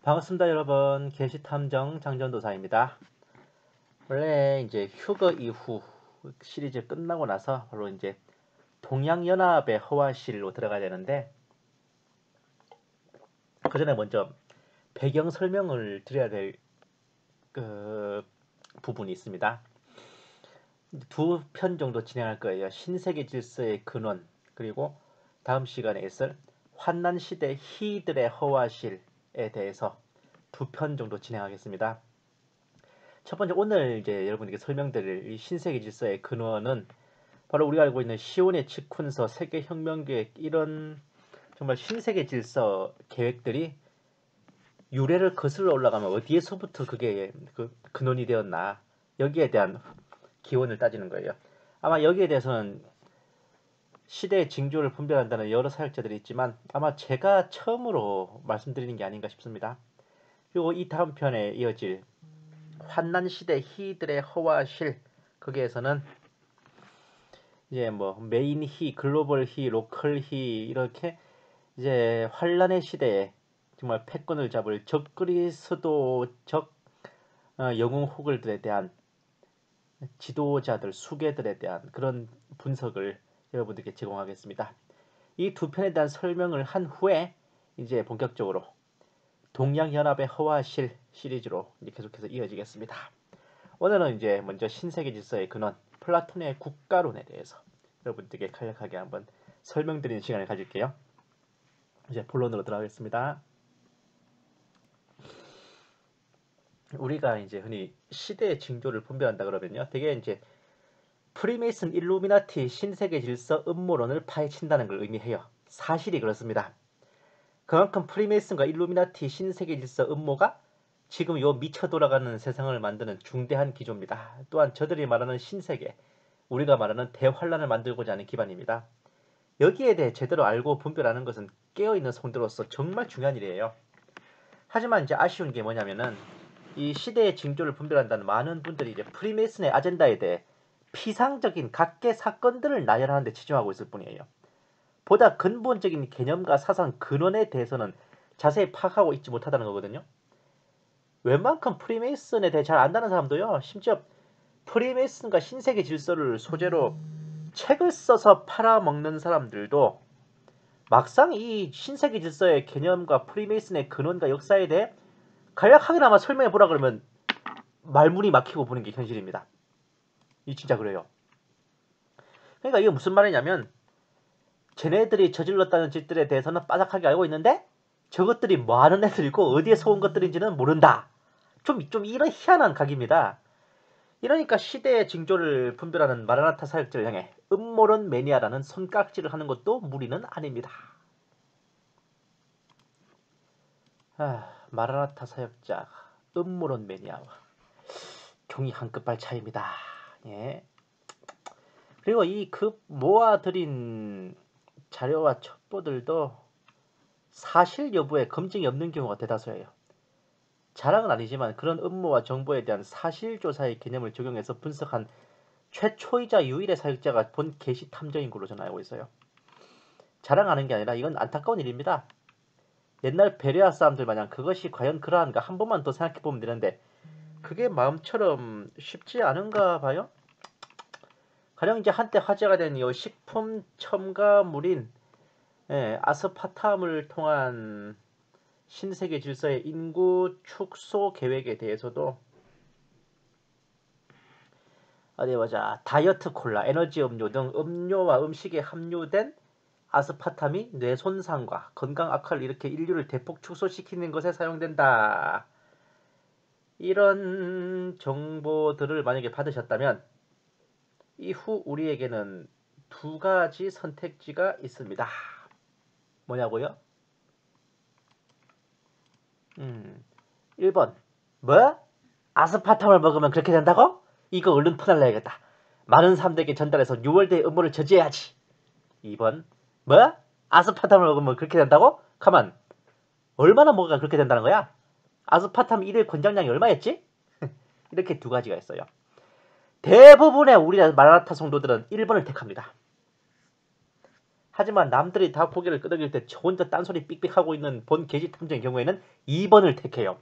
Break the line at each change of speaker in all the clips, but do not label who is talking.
반갑습니다, 여러분. 게시탐정 장전도사입니다. 원래 이제 휴거 이후 시리즈 끝나고 나서 바로 이제 동양연합의 허와실로 들어가야 되는데, 그 전에 먼저 배경 설명을 드려야 될 부분이 있습니다. 두 편 정도 진행할 거예요. 신세계 질서의 근원, 그리고 다음 시간에 있을 환난시대 희들의 허와실에 대해서 두 편 정도 진행하겠습니다. 첫 번째, 오늘 이제 여러분에게 설명드릴 이 신세계 질서의 근원은 바로 우리가 알고 있는 시온의 직훈서, 세계혁명계획, 이런 정말 신세계 질서 계획들이 유래를 거슬러 올라가면 어디에서부터 그게 근원이 되었나, 여기에 대한 기원을 따지는 거예요. 아마 여기에 대해서는 시대의 징조를 분별한다는 여러 사역자들이 있지만 아마 제가 처음으로 말씀드리는 게 아닌가 싶습니다. 그리고 이 다음 편에 이어질 환난시대 희들의 허와실, 거기에서는 이제 뭐 메인 희, 글로벌 희, 로컬 희, 이렇게 이제 환란의 시대에 정말 패권을 잡을 적그리스도적 영웅 호글들에 대한 지도자들, 수괴들에 대한 그런 분석을 여러분들께 제공하겠습니다. 이 두 편에 대한 설명을 한 후에 이제 본격적으로 동양연합의 허와실 시리즈로 이제 계속해서 이어지겠습니다. 오늘은 이제 먼저 신세계 질서의 근원, 플라톤의 국가론에 대해서 여러분들께 간략하게 한번 설명드리는 시간을 가질게요. 이제 본론으로 들어가겠습니다. 우리가 이제 흔히 시대의 징조를 분별한다 그러면요, 되게 이제 프리메이슨, 일루미나티, 신세계 질서, 음모론을 파헤친다는 걸 의미해요. 사실이 그렇습니다. 그만큼 프리메이슨과 일루미나티, 신세계 질서, 음모가 지금 요 미쳐 돌아가는 세상을 만드는 중대한 기조입니다. 또한 저들이 말하는 신세계, 우리가 말하는 대환란을 만들고자 하는 기반입니다. 여기에 대해 제대로 알고 분별하는 것은 깨어있는 성도로서 정말 중요한 일이에요. 하지만 이제 아쉬운 게 뭐냐면은, 이 시대의 징조를 분별한다는 많은 분들이 이제 프리메이슨의 아젠다에 대해 피상적인 각계 사건들을 나열하는 데 치중하고 있을 뿐이에요. 보다 근본적인 개념과 사상 근원에 대해서는 자세히 파악하고 있지 못하다는 거거든요. 웬만큼 프리메이슨에 대해 잘 안다는 사람도요, 심지어 프리메이슨과 신세계 질서를 소재로 책을 써서 팔아먹는 사람들도 막상 이 신세계 질서의 개념과 프리메이슨의 근원과 역사에 대해 간략하게나마 설명해 보라 그러면 말문이 막히고 보는 게 현실입니다. 이 진짜 그래요. 그러니까 이게 무슨 말이냐면, 쟤네들이 저질렀다는 짓들에 대해서는 빠삭하게 알고 있는데 저것들이 뭐 하는 애들이고 어디에서 온 것들인지는 모른다. 좀 이런 희한한 각입니다. 이러니까 시대의 징조를 분별하는 마라나타 사역자를 향해 음모론 매니아라는 손깍지를 하는 것도 무리는 아닙니다. 마라나타 사역자, 음모론 매니아와 종이 한 끗발 차이입니다. 예. 그리고 이 급 모아들인 자료와 첩보들도 사실 여부에 검증이 없는 경우가 대다수예요. 자랑은 아니지만 그런 음모와 정보에 대한 사실조사의 개념을 적용해서 분석한 최초이자 유일의 사역자가 본 게시 탐정인 걸로 저는 알고 있어요. 자랑하는 게 아니라 이건 안타까운 일입니다. 옛날 베레아 사람들 마냥 그것이 과연 그러한가 한 번만 더 생각해보면 되는데 그게 마음처럼 쉽지 않은가 봐요. 가령 이제 한때 화제가 된 이 식품 첨가물인 아스파탐을 통한 신세계 질서의 인구 축소 계획에 대해서도 어디 보자, 다이어트 콜라, 에너지 음료 등 음료와 음식에 함유된 아스파탐이 뇌 손상과 건강 악화를 일으켜 인류를 대폭 축소시키는 것에 사용된다. 이런 정보들을 만약에 받으셨다면 이후 우리에게는 두 가지 선택지가 있습니다. 뭐냐고요? 1번, 뭐? 아스파탐을 먹으면 그렇게 된다고? 이거 얼른 퍼날려야겠다. 많은 사람들에게 전달해서 뉴월드의 음모를 저지해야지. 2번, 뭐? 아스파탐을 먹으면 그렇게 된다고? 가만, 얼마나 먹어야 그렇게 된다는 거야? 아스파탐 1일 권장량이 얼마였지? 이렇게 두 가지가 있어요. 대부분의 우리 마라나타 성도들은 1번을 택합니다. 하지만 남들이 다 고개를 끄덕일 때 저 혼자 딴소리 삑삑하고 있는 본 게시 탐정의 경우에는 2번을 택해요.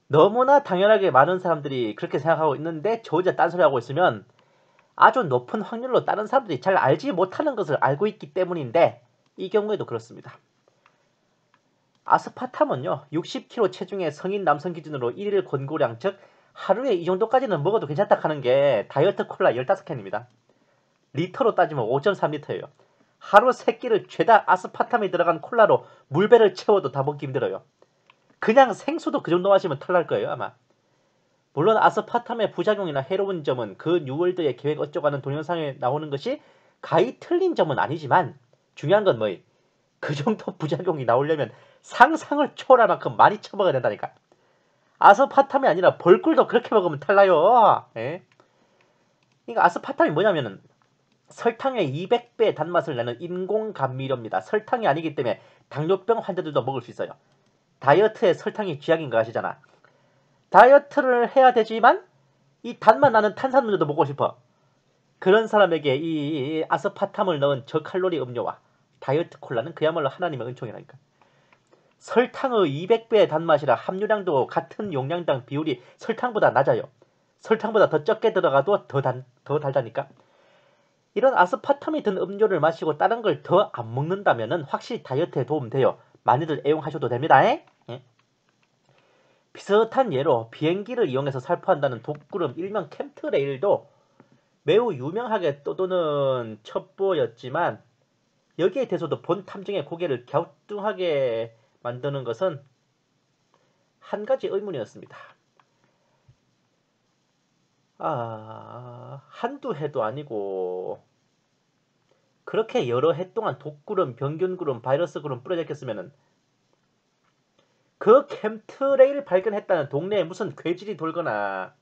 너무나 당연하게 많은 사람들이 그렇게 생각하고 있는데 저 혼자 딴소리하고 있으면 아주 높은 확률로 다른 사람들이 잘 알지 못하는 것을 알고 있기 때문인데 이 경우에도 그렇습니다. 아스파탐은요 60kg 체중의 성인 남성 기준으로 1일 권고량, 즉 하루에 이 정도까지는 먹어도 괜찮다 하는 게 다이어트 콜라 15캔입니다. 리터로 따지면 5.3리터예요. 하루 3끼를 죄다 아스파탐이 들어간 콜라로 물배를 채워도 다 먹기 힘들어요. 그냥 생수도 그 정도 마시면 털날 거예요 아마. 물론 아스파탐의 부작용이나 해로운 점은 그 뉴월드의 계획 어쩌고 하는 동영상에 나오는 것이 가히 틀린 점은 아니지만 중요한 건 뭐예요? 그 정도 부작용이 나오려면 상상을 초월할 만큼 많이 처먹어야 된다니까. 아스파탐이 아니라 벌꿀도 그렇게 먹으면 탈나요. 예? 그러니까 아스파탐이 뭐냐면은 설탕의 200배 단맛을 내는 인공 감미료입니다. 설탕이 아니기 때문에 당뇨병 환자들도 먹을 수 있어요. 다이어트에 설탕이 쥐약인 거 아시잖아. 다이어트를 해야 되지만 이 단맛 나는 탄산음료도 먹고 싶어. 그런 사람에게 이 아스파탐을 넣은 저칼로리 음료와 다이어트 콜라는 그야말로 하나님의 은총이라니까. 설탕의 200배의 단맛이라 함유량도 같은 용량당 비율이 설탕보다 낮아요. 설탕보다 더 적게 들어가도 더 달다니까. 이런 아스파탐이 든 음료를 마시고 다른 걸 더 안 먹는다면 확실히 다이어트에 도움돼요. 많이들 애용하셔도 됩니다. 예? 비슷한 예로 비행기를 이용해서 살포한다는 독구름 일명 캠트레일도 매우 유명하게 떠도는 첩보였지만 여기에 대해서도 본 탐정의 고개를 갸우뚱하게 만드는 것은 한 가지 의문이었습니다. 한두 해도 아니고 그렇게 여러 해 동안 독구름, 병균구름, 바이러스구름 뿌려졌겠으면은 그 캠트레일 발견했다는 동네에 무슨 괴질이 돌거나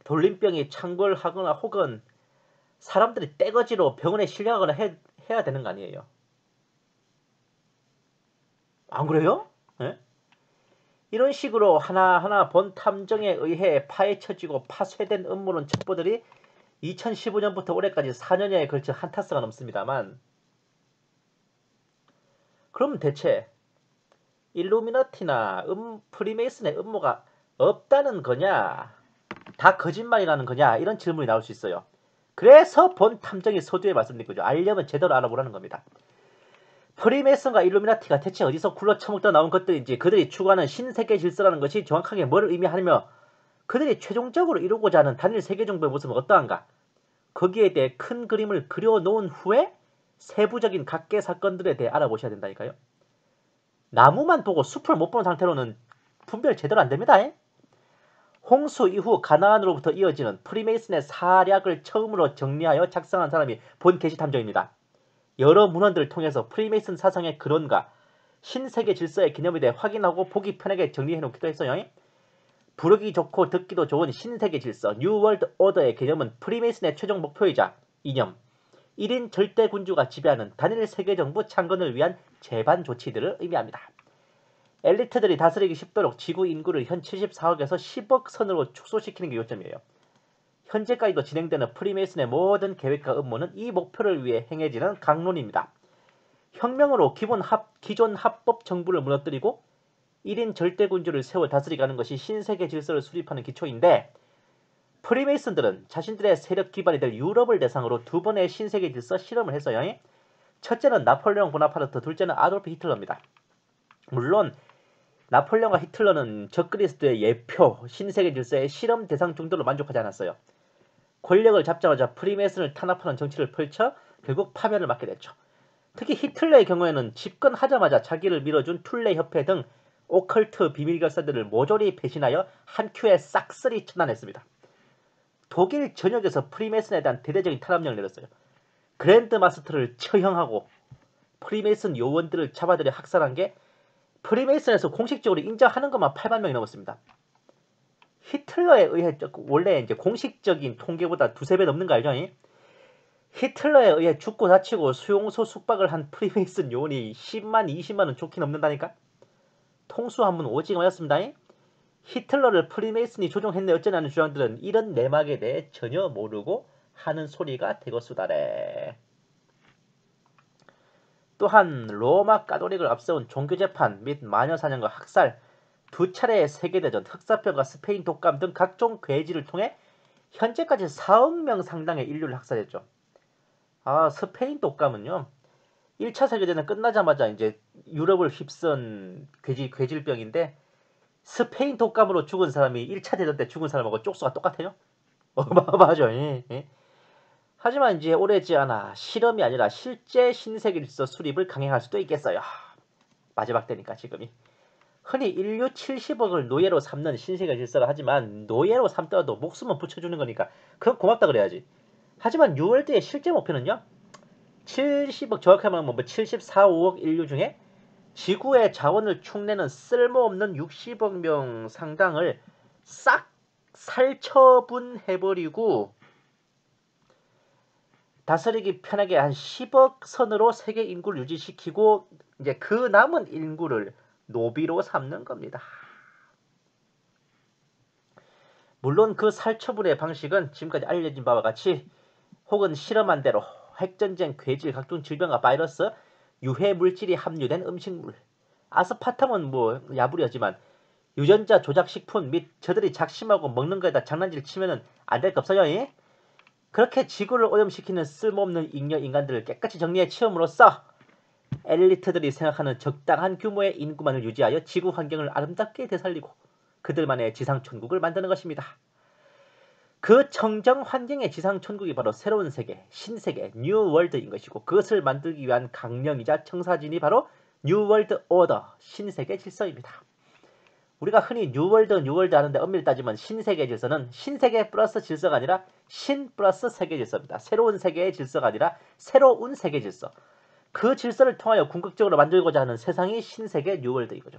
돌림병이 창궐하거나 혹은 사람들이 떼거지로 병원에 실려가거나 해야 되는 거 아니에요? 안 그래요? 네? 이런 식으로 하나하나 본 탐정에 의해 파헤쳐지고 파쇄된 음모론 첩보들이 2015년부터 올해까지 4년여에 걸쳐 한타스가 넘습니다만 그럼 대체 일루미나티나 프리메이슨의 음모가 없다는 거냐, 다 거짓말이라는 거냐, 이런 질문이 나올 수 있어요. 그래서 본 탐정이 서두에 말씀드린 거죠. 알려면 제대로 알아보라는 겁니다. 프리메이슨과 일루미나티가 대체 어디서 굴러쳐먹다 나온 것들인지, 그들이 추구하는 신세계 질서라는 것이 정확하게 뭘 의미하며 그들이 최종적으로 이루고자 하는 단일 세계 정부의 모습은 어떠한가, 거기에 대해 큰 그림을 그려놓은 후에 세부적인 각계 사건들에 대해 알아보셔야 된다니까요. 나무만 보고 숲을 못 보는 상태로는 분별 제대로 안 됩니다. 홍수 이후 가나안으로부터 이어지는 프리메이슨의 사략을 처음으로 정리하여 작성한 사람이 본 게시 탐정입니다. 여러 문헌들을 통해서 프리메이슨 사상의 근원과 신세계 질서의 개념에 대해 확인하고 보기 편하게 정리해 놓기도 했어요. 부르기 좋고 듣기도 좋은 신세계 질서, 뉴 월드 오더의 개념은 프리메이슨의 최종 목표이자 이념, 1인 절대 군주가 지배하는 단일 세계정부 창건을 위한 재반 조치들을 의미합니다. 엘리트들이 다스리기 쉽도록 지구 인구를 현 74억에서 10억 선으로 축소시키는 게 요점이에요. 현재까지도 진행되는 프리메이슨의 모든 계획과 음모는 이 목표를 위해 행해지는 강론입니다. 혁명으로 기존 합법 정부를 무너뜨리고 1인 절대군주를 세워 다스리가는 것이 신세계 질서를 수립하는 기초인데, 프리메이슨들은 자신들의 세력 기반이 될 유럽을 대상으로 두 번의 신세계 질서 실험을 했어요. 첫째는 나폴레옹 보나파르트, 둘째는 아돌프 히틀러입니다. 물론 나폴레옹과 히틀러는 적그리스도의 예표, 신세계 질서의 실험 대상 정도로 만족하지 않았어요. 권력을 잡자마자 프리메이슨을 탄압하는 정치를 펼쳐 결국 파멸을 맞게 됐죠. 특히 히틀러의 경우에는 집권하자마자 자기를 밀어준 툴레 협회 등 오컬트 비밀 결사들을 모조리 배신하여 한 큐에 싹쓸이 처단했습니다. 독일 전역에서 프리메이슨에 대한 대대적인 탄압령을 내렸어요. 그랜드 마스터를 처형하고 프리메이슨 요원들을 잡아들여 학살한 게 프리메이슨에서 공식적으로 인정하는 것만 8만 명이 넘었습니다. 히틀러에 의해 원래 이제 공식적인 통계보다 두세 배 넘는 거 알죠? 히틀러에 의해 죽고 다치고 수용소 숙박을 한 프리메이슨 요원이 10만, 20만은 좋게 넘는다니까? 통수 한번 오징어였습니다. 히틀러를 프리메이슨이 조종했네 어쩌냐는 주장들은 이런 내막에 대해 전혀 모르고 하는 소리가 되겠수다래. 또한 로마 가톨릭을 앞세운 종교재판 및 마녀사냥과 학살, 두 차례의 세계대전, 흑사병과 스페인 독감 등 각종 괴지를 통해 현재까지 4억 명 상당의 인류를 학살했죠. 스페인 독감은요. 1차 세계대전 끝나자마자 이제 유럽을 휩쓴 괴질병인데 스페인 독감으로 죽은 사람이 1차 대전 때 죽은 사람하고 쪽수가 똑같아요? 맞아. 예, 예. 하지만 이제 오래지 않아 실험이 아니라 실제 신세계 질서 수립을 강행할 수도 있겠어요. 마지막 때니까 지금이. 흔히 인류 70억을 노예로 삼는 신세계 질서를 하지만 노예로 삼더라도 목숨은 붙여주는 거니까 그건 고맙다 그래야지. 하지만 뉴월드의 실제 목표는요. 70억 정확히 말하면 74, 5억 인류 중에 지구의 자원을 축내는 쓸모없는 60억 명 상당을 싹 살처분해버리고 다스리기 편하게 한 10억 선으로 세계 인구를 유지시키고 이제 그 남은 인구를 노비로 삼는 겁니다. 물론 그 살처분의 방식은 지금까지 알려진 바와 같이 혹은 실험한 대로 핵전쟁, 괴질, 각종 질병과 바이러스, 유해 물질이 함유된 음식물, 아스파탐은 야불이었지만 유전자 조작식품 및 저들이 작심하고 먹는 거에다 장난질 치면은 안 될 거 없어요. 예? 그렇게 지구를 오염시키는 쓸모없는 잉여 인간들을 깨끗이 정리해 치움으로써 엘리트들이 생각하는 적당한 규모의 인구만을 유지하여 지구 환경을 아름답게 되살리고 그들만의 지상천국을 만드는 것입니다. 그 청정 환경의 지상천국이 바로 새로운 세계, 신세계, 뉴월드인 것이고 그것을 만들기 위한 강령이자 청사진이 바로 뉴월드 오더, 신세계 질서입니다. 우리가 흔히 뉴월드 하는데 엄밀히 따지면 신세계 질서는 신세계 플러스 질서가 아니라 신 플러스 세계 질서입니다. 새로운 세계의 질서가 아니라 새로운 세계 질서. 그 질서를 통하여 궁극적으로 만들고자 하는 세상이 신세계 뉴월드인 거죠.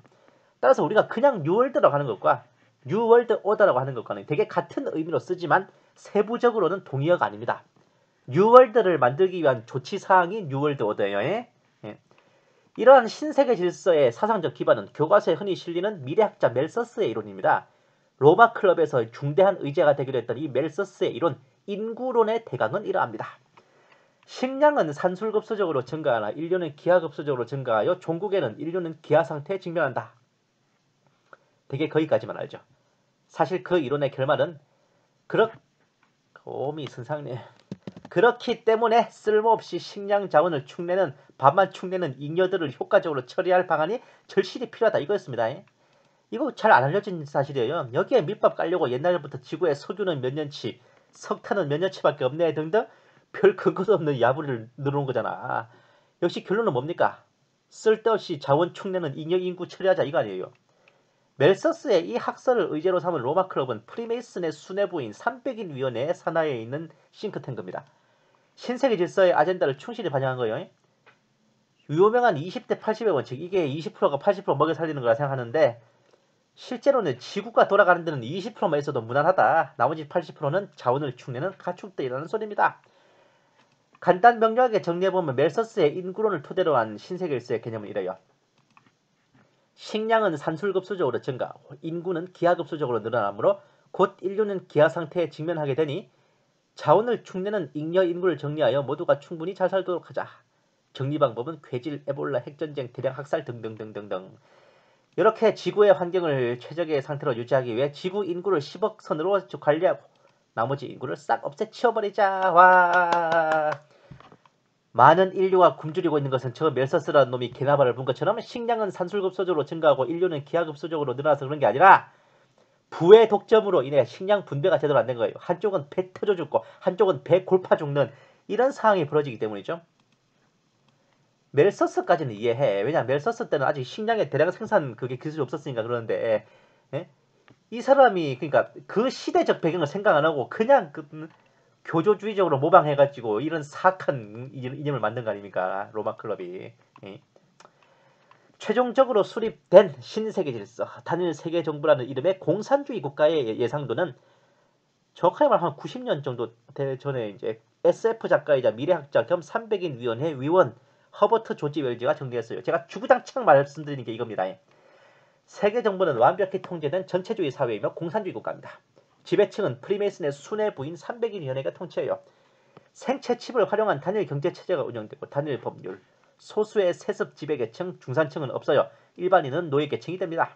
따라서 우리가 그냥 뉴월드라고 하는 것과 뉴월드 오더라고 하는 것과는 되게 같은 의미로 쓰지만 세부적으로는 동의어가 아닙니다. 뉴월드를 만들기 위한 조치사항이 뉴월드 오더예요. 예? 이러한 신세계 질서의 사상적 기반은 교과서에 흔히 실리는 미래학자 멜서스의 이론입니다. 로마 클럽에서 중대한 의제가 되기로 했던 이 멜서스의 이론, 인구론의 대강은 이러합니다. 식량은 산술급수적으로 증가하나 인류는 기하급수적으로 증가하여 종국에는 인류는 기하 상태에 직면한다. 되게 거기까지만 알죠. 사실 그 이론의 결말은 오미 선상님 그렇기 때문에 쓸모없이 식량 자원을 축내는 밥만 축내는 잉여들을 효과적으로 처리할 방안이 절실히 필요하다 이거였습니다. 이거 잘 안 알려진 사실이에요. 여기에 밑밥 깔려고 옛날부터 지구에 석유는 몇 년치, 석탄은 몇 년치밖에 없네 등등 별 근거도 없는 야부를 늘어놓은 거잖아. 역시 결론은 뭡니까? 쓸데없이 자원 축내는 잉여 인구 처리하자 이거 아니에요. 멜서스의 이 학설을 의제로 삼은 로마 클럽은 프리메이슨의 수뇌부인 300인 위원회의 산하에 있는 싱크탱크입니다. 신세계 질서의 아젠다를 충실히 반영한 거예요. 유명한 20대 80의 원칙, 이게 20%가 80% 먹여 살리는 거라 생각하는데 실제로는 지구가 돌아가는 데는 20%만 있어도 무난하다. 나머지 80%는 자원을 축내는 가축들이라는 소리입니다. 간단 명료하게 정리해보면 멜서스의 인구론을 토대로 한 신세계 질서의 개념은 이래요. 식량은 산술급수적으로 증가, 인구는 기하급수적으로 늘어나므로 곧 인류는 기하 상태에 직면하게 되니 자원을 축내는 잉여 인구를 정리하여 모두가 충분히 잘 살도록 하자. 정리 방법은 괴질, 에볼라, 핵전쟁, 대량 학살 등등등등등. 이렇게 지구의 환경을 최적의 상태로 유지하기 위해 지구 인구를 10억 선으로 관리하고 나머지 인구를 싹 없애 치워버리자. 와. 많은 인류가 굶주리고 있는 것은 저 멜서스라는 놈이 개나발을 분 것처럼 식량은 산술급수적으로 증가하고 인류는 기하급수적으로 늘어나서 그런 게 아니라 부의 독점으로 인해 식량 분배가 제대로 안 된 거예요. 한쪽은 배 터져 죽고 한쪽은 배 골파 죽는 이런 상황이 벌어지기 때문이죠. 멜서스까지는 이해해. 왜냐하면 멜서스 때는 아직 식량의 대량 생산 그게 기술이 없었으니까 그러는데 이 사람이 그러니까 그 시대적 배경을 생각 안 하고 그냥 교조주의적으로 모방해가지고 이런 사악한 이념을 만든 거 아닙니까? 로마 클럽이. 최종적으로 수립된 신세계 질서, 단일 세계 정부라는 이름의 공산주의 국가의 예상도는 정확하게 말하면 한 90년 정도 전에 이제 SF 작가이자 미래학자 겸 300인 위원회 위원 허버트 조지 웰즈가 정리했어요. 제가 주구장창 말씀드리는 게 이겁니다. 세계 정부는 완벽히 통제된 전체주의 사회이며 공산주의 국가입니다. 지배층은 프리메이슨의 수뇌부인 300인 위원회가 통치해요. 생체 칩을 활용한 단일 경제 체제가 운영되고 단일 법률, 소수의 세습 지배계층, 중산층은 없어요. 일반인은 노예계층이 됩니다.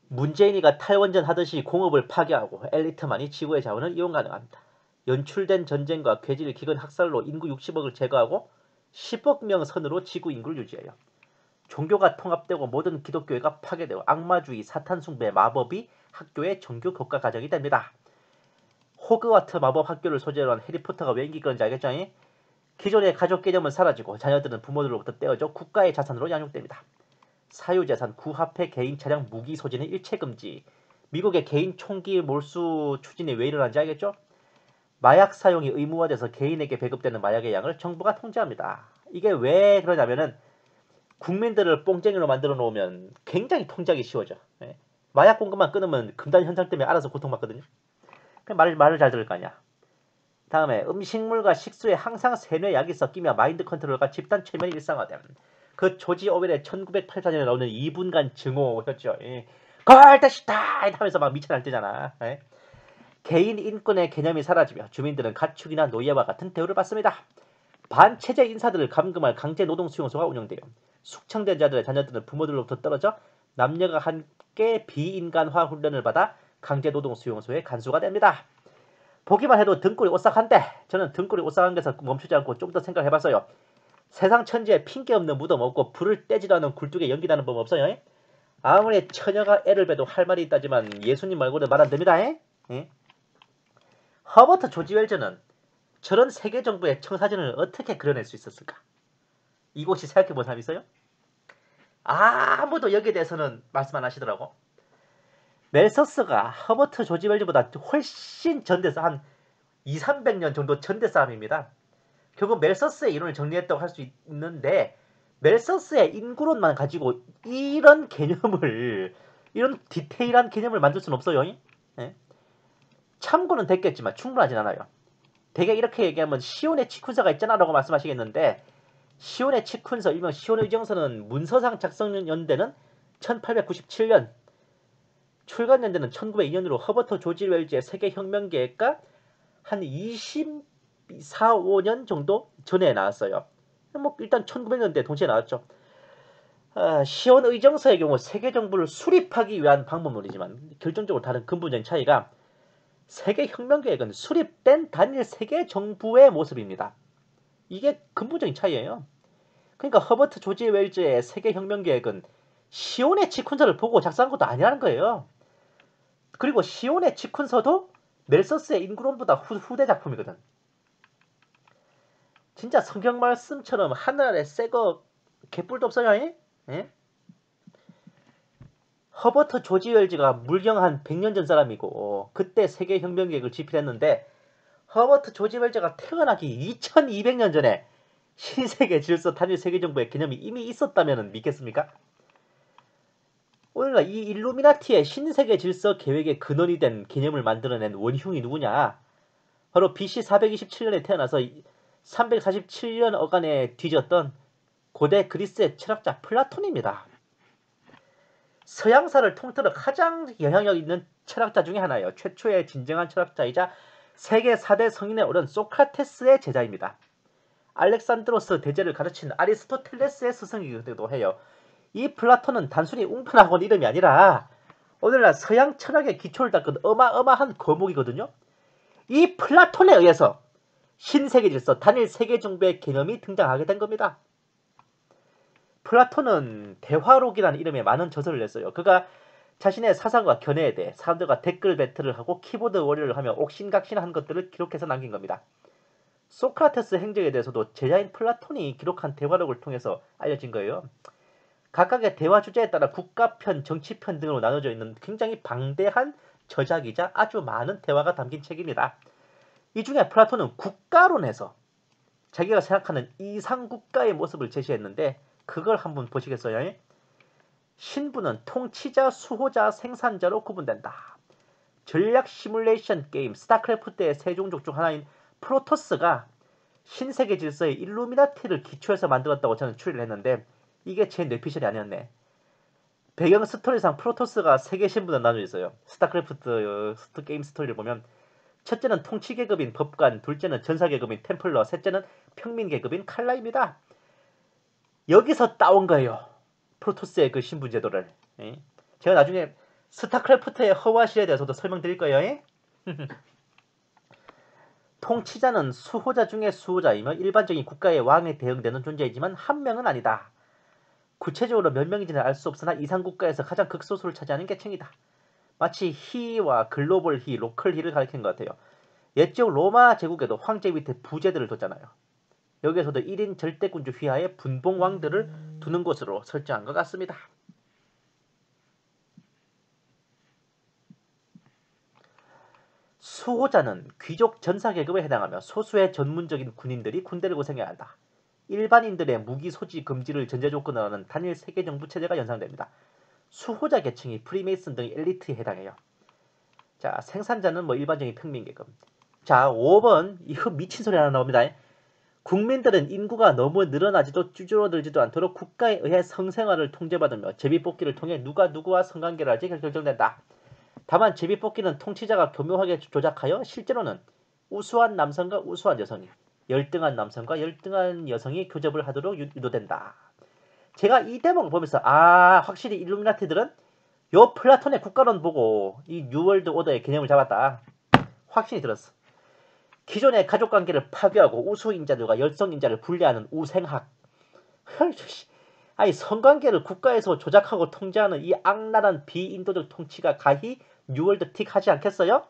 문재인이가 탈원전 하듯이 공업을 파괴하고 엘리트만이 지구의 자원을 이용 가능합니다. 연출된 전쟁과 괴질, 기근, 학살로 인구 60억을 제거하고 10억 명 선으로 지구 인구를 유지해요. 종교가 통합되고 모든 기독교회가 파괴되고 악마주의, 사탄 숭배, 마법이 학교의 정규 교과 과정이 됩니다. 호그와트 마법 학교를 소재로 한 해리포터가 왜 인기 끄는지 알겠죠? 기존의 가족 개념은 사라지고 자녀들은 부모들로부터 떼어져 국가의 자산으로 양육됩니다. 사유재산, 구화폐, 개인 차량, 무기 소지는 일체 금지. 미국의 개인 총기 몰수 추진이 왜 일어난지 알겠죠? 마약 사용이 의무화돼서 개인에게 배급되는 마약의 양을 정부가 통제합니다. 이게 왜 그러냐면은 국민들을 뽕쟁이로 만들어 놓으면 굉장히 통제하기 쉬워져. 마약 공급만 끊으면 금단 현상 때문에 알아서 고통받거든요. 말을 잘 들을 거 아니야. 다음에 음식물과 식수에 항상 세뇌약이 섞이며 마인드 컨트롤과 집단 최면이 일상화됨. 그 조지 오웰의 1984년에 나오는 2분간 증오였죠. 걸다시다 하면서 막 미쳐 날뛰잖아. 개인 인권의 개념이 사라지며 주민들은 가축이나 노예와 같은 대우를 받습니다. 반체제 인사들을 감금할 강제노동수용소가 운영돼요. 숙청된 자들의 자녀들은 부모들로부터 떨어져 남녀가 함께 비인간화 훈련을 받아 강제노동수용소에 간수가 됩니다. 보기만 해도 등골이 오싹한데 저는 등골이 오싹한 데서 멈추지 않고 좀 더 생각해봤어요. 세상 천지에 핑계 없는 무덤 없고 불을 떼지도 않은 굴뚝에 연기 나는 법 없어요. 아무리 처녀가 애를 베도 할 말이 있다지만 예수님 말고는 말 안 됩니다. 허버트 조지 웰즈는 저런 세계 정부의 청사진을 어떻게 그려낼 수 있었을까? 이곳이 생각해본 사람 있어요? 아무도 여기에 대해서는 말씀 안 하시더라고. 멜서스가 허버트 조지 웰즈보다 훨씬 전대사 한 200~300년 정도 전대 사람입니다. 결국 멜서스의 이론을 정리했다고 할 수 있는데 멜서스의 인구론만 가지고 이런 개념을 이런 디테일한 개념을 만들 수는 없어요. 참고는 됐겠지만 충분하진 않아요. 대개 이렇게 얘기하면 시온의 치쿤서가 있잖아 라고 말씀하시겠는데 시온의 치쿤서, 일명 시온의정서는 문서상 작성 연대는 1897년, 출간 연대는 1902년으로 허버트 조지 웰즈의 세계혁명 계획과 한 24, 5년 정도 전에 나왔어요. 뭐 일단 1900년대 동시에 나왔죠. 시온의정서의 경우 세계정부를 수립하기 위한 방법론이지만 결정적으로 다른 근본적인 차이가 세계혁명계획은 수립된 단일 세계정부의 모습입니다. 이게 근본적인 차이예요. 그러니까 허버트 조지 웰즈의 세계혁명계획은 시온의 치쿤서를 보고 작성한 것도 아니라는 거예요. 그리고 시온의 치쿤서도 멜서스의 인구론보다 후대 작품이거든. 진짜 성경 말씀처럼 하늘 아래 새거 개뿔도 없어요. 허버트 조지 웰즈가 물경 한 100년 전 사람이고 그때 세계혁명계획을 집필했는데 허버트 조지 웰즈가 태어나기 2200년 전에 신세계 질서 단일 세계정부의 개념이 이미 있었다면 믿겠습니까? 오늘날 이 일루미나티의 신세계 질서 계획의 근원이 된 개념을 만들어낸 원흉이 누구냐? 바로 BC 427년에 태어나서 347년 어간에 뒤졌던 고대 그리스의 철학자 플라톤입니다. 서양사를 통틀어 가장 영향력 있는 철학자 중에 하나예요. 최초의 진정한 철학자이자 세계 4대 성인에 오른 소크라테스의 제자입니다. 알렉산드로스 대제를 가르친 아리스토텔레스의 스승이기도 해요. 이 플라톤은 단순히 웅변학원 이름이 아니라 오늘날 서양 철학의 기초를 닦은 어마어마한 거목이거든요. 이 플라톤에 의해서 신세계 질서, 단일 세계정부의 개념이 등장하게 된 겁니다. 플라톤은 대화록이라는 이름의 많은 저서를 냈어요. 그가 자신의 사상과 견해에 대해 사람들과 댓글 배틀을 하고 키보드 워리어를 하며 옥신각신한 것들을 기록해서 남긴 겁니다. 소크라테스 행적에 대해서도 제자인 플라톤이 기록한 대화록을 통해서 알려진 거예요. 각각의 대화 주제에 따라 국가편, 정치편 등으로 나눠져 있는 굉장히 방대한 저작이자 아주 많은 대화가 담긴 책입니다. 이 중에 플라톤은 국가론에서 자기가 생각하는 이상국가의 모습을 제시했는데 그걸 한번 보시겠어요? 신부는 통치자, 수호자, 생산자로 구분된다. 전략 시뮬레이션 게임 스타크래프트의 세종족 중 하나인 프로토스가 신세계 질서의 일루미나티를 기초해서 만들었다고 저는 추리를 했는데 이게 제 뇌피셜이 아니었네. 배경 스토리상 프로토스가 세계 신분으로 나눠져 있어요. 스타크래프트 게임 스토리를 보면 첫째는 통치계급인 법관, 둘째는 전사계급인 템플러, 셋째는 평민계급인 칼라입니다. 여기서 따온 거예요. 프로토스의 그 신분제도를. 제가 나중에 스타크래프트의 허와실에 대해서도 설명드릴 거예요. 통치자는 수호자 중에 수호자이며 일반적인 국가의 왕에 대응되는 존재이지만 한 명은 아니다. 구체적으로 몇 명인지는 알 수 없으나 이상국가에서 가장 극소수를 차지하는 계층이다. 마치 히와 글로벌 히, 로컬 히를 가리키는 것 같아요. 옛적 로마 제국에도 황제 밑에 부제들을 뒀잖아요. 여기에서도 1인 절대군주 휘하에 분봉왕들을 두는 것으로 설정한 것 같습니다. 수호자는 귀족 전사계급에 해당하며 소수의 전문적인 군인들이 군대를 고생해야 한다. 일반인들의 무기 소지 금지를 전제조건으로 하는 단일 세계정부 체제가 연상됩니다. 수호자 계층이 프리메이슨 등 엘리트에 해당해요. 자, 생산자는 뭐 일반적인 평민계급. 자, 5번 이거 미친 소리 하나 나옵니다. 국민들은 인구가 너무 늘어나지도 줄어들지도 않도록 국가에 의해 성생활을 통제받으며 제비뽑기를 통해 누가 누구와 성관계를 할지 결정된다. 다만 제비뽑기는 통치자가 교묘하게 조작하여 실제로는 우수한 남성과 우수한 여성이, 열등한 남성과 열등한 여성이 교접을 하도록 유도된다. 제가 이 대목을 보면서 확실히 일루미나티들은 요 플라톤의 국가론 보고 이 뉴월드 오더의 개념을 잡았다. 확신이 들었어. 기존의 가족관계를 파괴하고 우수인자들과 열성인자를 분리하는 우생학. 아니 성관계를 국가에서 조작하고 통제하는 이 악랄한 비인도적 통치가 가히 뉴월드틱 하지 않겠어요?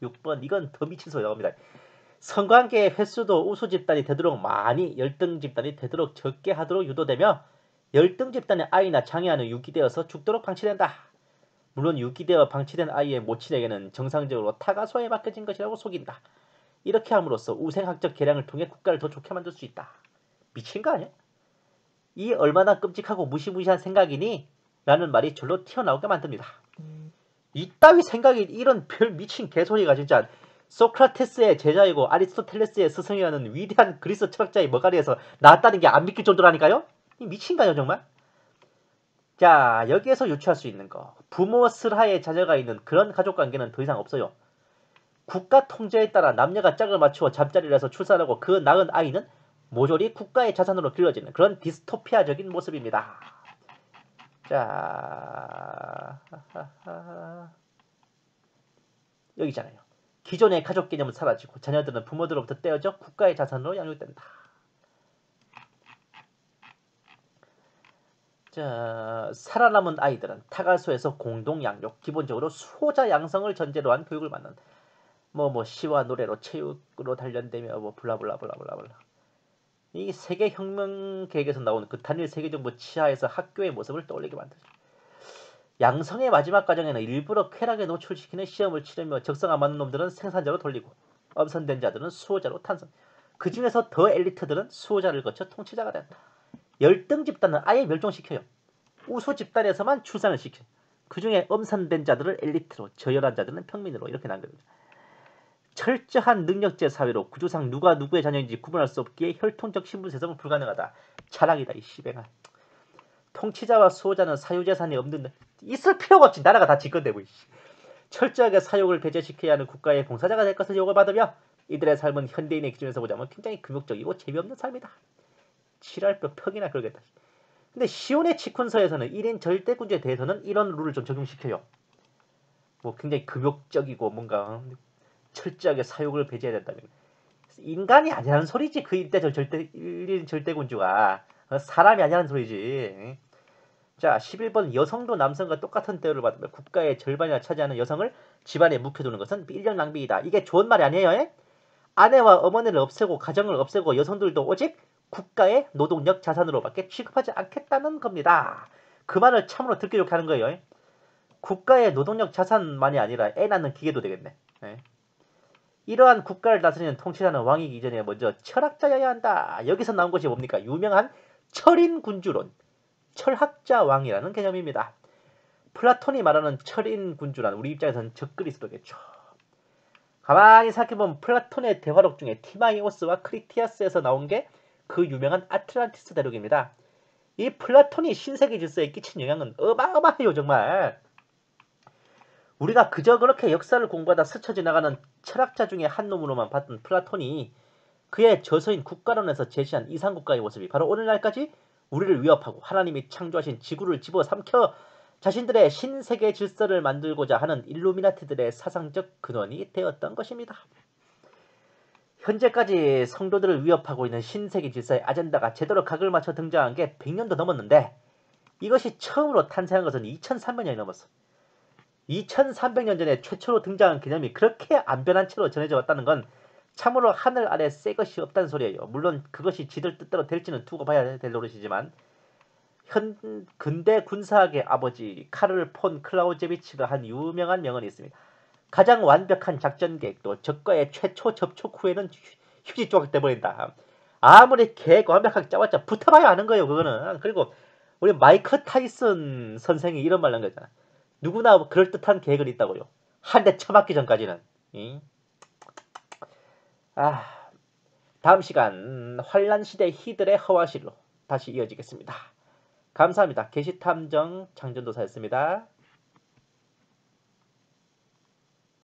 6번 이건 더 미친 소리 나옵니다. 성관계의 횟수도 우수 집단이 되도록 많이, 열등 집단이 되도록 적게 하도록 유도되며 열등 집단의 아이나 장애아는 유기되어서 죽도록 방치된다. 물론 유기되어 방치된 아이의 모친에게는 정상적으로 타가소에 맡겨진 것이라고 속인다. 이렇게 함으로써 우생학적 계량을 통해 국가를 더 좋게 만들 수 있다. 미친 거 아니야? 이 얼마나 끔찍하고 무시무시한 생각이니? 라는 말이 절로 튀어나오게 만듭니다. 이따위 생각이 이런 별 미친 개소리가 진짜 소크라테스의 제자이고 아리스토텔레스의 스승이라는 위대한 그리스 철학자의 머가리에서 나왔다는 게 안 믿길 정도라니까요? 이 미친가요 정말? 자, 여기에서 유추할 수 있는 거. 부모 슬하에 자녀가 있는 그런 가족관계는 더 이상 없어요. 국가 통제에 따라 남녀가 짝을 맞추어 잠자리를 해서 출산하고 그 낳은 아이는 모조리 국가의 자산으로 길러지는 그런 디스토피아적인 모습입니다. 자, 여기잖아요. 기존의 가족 개념은 사라지고 자녀들은 부모들로부터 떼어져 국가의 자산으로 양육된다. 자, 살아남은 아이들은 타가소에서 공동 양육, 기본적으로 수호자 양성을 전제로 한 교육을 받는 시와 노래로 체육으로 단련되며 블라블라블라블라블라. 이 세계혁명 계획에서 나온 그 단일 세계정부 치하에서 학교의 모습을 떠올리게 만들죠. 양성의 마지막 과정에는 일부러 쾌락에 노출시키는 시험을 치르며 적성 안 맞는 놈들은 생산자로 돌리고 엄선된 자들은 수호자로 탄생. 그 중에서 더 엘리트들은 수호자를 거쳐 통치자가 된다. 열등 집단은 아예 멸종시켜요. 우수 집단에서만 출산을 시켜요. 그 중에 엄선된 자들을 엘리트로, 저열한 자들은 평민으로 이렇게 나누거든요. 철저한 능력제 사회로 구조상 누가 누구의 자녀인지 구분할 수 없기에 혈통적 신분 세상은 불가능하다. 차락이다 이 씨뱅아. 통치자와 수호자는 사유재산이 없는 있을 필요가 없지. 나라가 다 지 건데 뭐. 철저하게 사욕을 배제시켜야 하는 국가의 봉사자가 될 것을 요구받으며 이들의 삶은 현대인의 기준에서 보자면 굉장히 금욕적이고 재미없는 삶이다. 칠할뼈 퍽이나 그러겠다. 근데 시온의 치쿤서에서는 1인 절대군주에 대해서는 이런 룰을 좀 적용시켜요. 굉장히 금욕적이고 뭔가 철저하게 사욕을 배제해야 된다면 인간이 아니라는 소리지. 그 일대 1인 절대군주가 사람이 아니라는 소리지. 자, 11번 여성도 남성과 똑같은 대우를 받으며 국가의 절반이나 차지하는 여성을 집안에 묵혀두는 것은 인력 낭비이다. 이게 좋은 말이 아니에요. 아내와 어머니를 없애고 가정을 없애고 여성들도 오직 국가의 노동력 자산으로밖에 취급하지 않겠다는 겁니다. 그 말을 참으로 듣기 좋게 하는 거예요. 국가의 노동력 자산만이 아니라 애 낳는 기계도 되겠네. 이러한 국가를 다스리는 통치자는 왕이기 이전에 먼저 철학자여야 한다. 여기서 나온 것이 뭡니까? 유명한 철인군주론, 철학자 왕이라는 개념입니다. 플라톤이 말하는 철인군주란 우리 입장에서는 적그리스도겠죠. 가만히 생각해보면 플라톤의 대화록 중에 티마이오스와 크리티아스에서 나온 게 그 유명한 아틀란티스 대륙입니다. 이 플라톤이 신세계 질서에 끼친 영향은 어마어마해요 정말. 우리가 그저 그렇게 역사를 공부하다 스쳐 지나가는 철학자 중에 한 놈으로만 봤던 플라톤이 그의 저서인 국가론에서 제시한 이상국가의 모습이 바로 오늘날까지 우리를 위협하고 하나님이 창조하신 지구를 집어삼켜 자신들의 신세계 질서를 만들고자 하는 일루미나티들의 사상적 근원이 되었던 것입니다. 현재까지 성도들을 위협하고 있는 신세계 질서의 아젠다가 제대로 각을 맞춰 등장한 게 100년도 넘었는데 이것이 처음으로 탄생한 것은 2300년이 넘었어. 2300년 전에 최초로 등장한 개념이 그렇게 안 변한 채로 전해져 왔다는 건 참으로 하늘 아래 새 것이 없다는 소리예요. 물론 그것이 지들 뜻대로 될지는 두고 봐야 될 노릇이지만 근대 군사학의 아버지 카를 폰 클라우제비치가 한 유명한 명언이 있습니다. 가장 완벽한 작전 계획도 적과의 최초 접촉 후에는 휴지 조각 돼버린다. 아무리 계획 완벽하게 짜봤자 붙어봐야 아는 거예요. 그거는. 그리고 우리 마이크 타이슨 선생이 이런 말 한 거잖아. 누구나 그럴듯한 계획은 있다고요. 한 대 쳐맞기 전까지는. 다음 시간 환란시대 희들의 허와실로 다시 이어지겠습니다. 감사합니다. 게시탐정 장전도사였습니다.